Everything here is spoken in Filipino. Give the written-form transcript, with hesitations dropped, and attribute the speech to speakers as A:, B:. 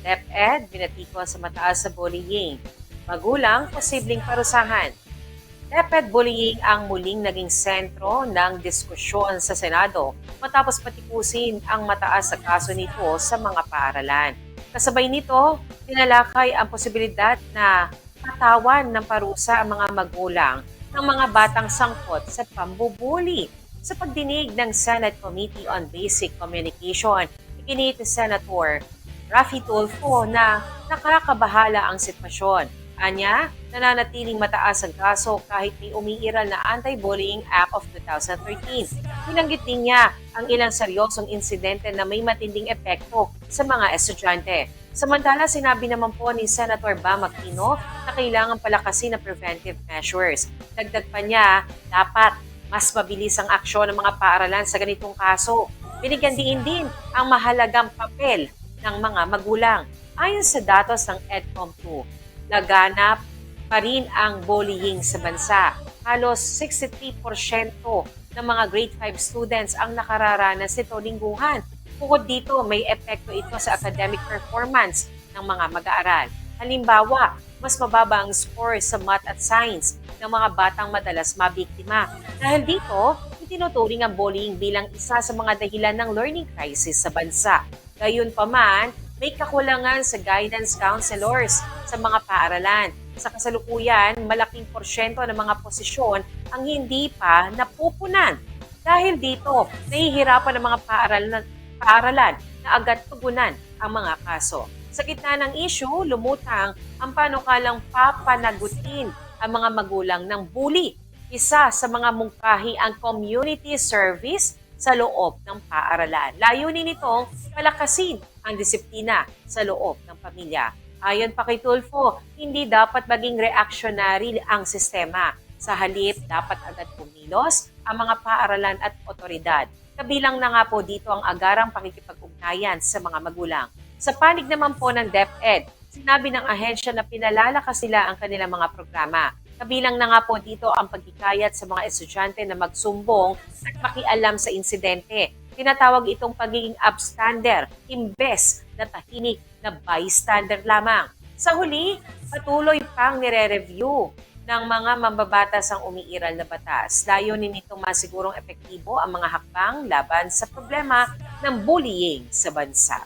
A: DepEd, binatikos sa mataas sa bullying. Magulang, posibleng parusahan. DepEd bullying ang muling naging sentro ng diskusyon sa Senado matapos patikusin ang mataas sa kaso nito sa mga paaralan. Kasabay nito, tinalakay ang posibilidad na patawan ng parusa ang mga magulang ng mga batang sangkot sa pambubuli. Sa pagdinig ng Senate Committee on Basic Communication, iginit ni Senator Raffy Tulfo na nakakabahala ang sitwasyon. Anya, nananatiling mataas ang kaso kahit may umiiral na Anti-Bullying Act of 2013. Binanggit din niya ang ilang seryosong insidente na may matinding epekto sa mga estudyante. Samantala, sinabi naman po ni Senator Bam Aquino na kailangan palakasin ang preventive measures. Dagdag pa niya, dapat mas mabilis ang aksyon ng mga paaralan sa ganitong kaso. Binigyan din ang mahalagang papel ng mga magulang. Ayon sa datos ng EDCOM2, laganap pa rin ang bullying sa bansa. Halos 63% ng mga grade 5 students ang nakararanas nito lingguhan. Bukod dito, may epekto ito sa academic performance ng mga mag-aaral. Halimbawa, mas mababa ang score sa math at science ng mga batang madalas mabiktima. Dahil dito, itinuturing ang bullying bilang isa sa mga dahilan ng learning crisis sa bansa. Gayunpaman, may kakulangan sa guidance counselors sa mga paaralan. Sa kasalukuyan, malaking porsyento ng mga posisyon ang hindi pa napupunan. Dahil dito, nahihirapan ang mga paaralan na agad tugunan ang mga kaso. Sa gitna ng issue, lumutang ang panukalang papanagutin ang mga magulang ng bully. Isa sa mga mungkahi ang community service sa loob ng paaralan. Layunin nitong palakasin ang disiplina sa loob ng pamilya. Ayon pa kay Tulfo, hindi dapat maging reactionary ang sistema. Sa halip, dapat agad kumilos ang mga paaralan at otoridad. Kabilang na nga po dito ang agarang pakikipag-ugnayan sa mga magulang. Sa panig naman po ng DepEd, sinabi ng ahensya na pinalalakas nila ang kanilang mga programa. Kabilang na nga po dito ang pagkikayat sa mga estudyante na magsumbong at makialam sa insidente. Tinatawag itong pagiging upstander, imbes na tahimik na bystander lamang. Sa huli, patuloy pang nire-review ng mga mambabatas ang umiiral na batas. Layunin nitong masigurong epektibo ang mga hakbang laban sa problema ng bullying sa bansa.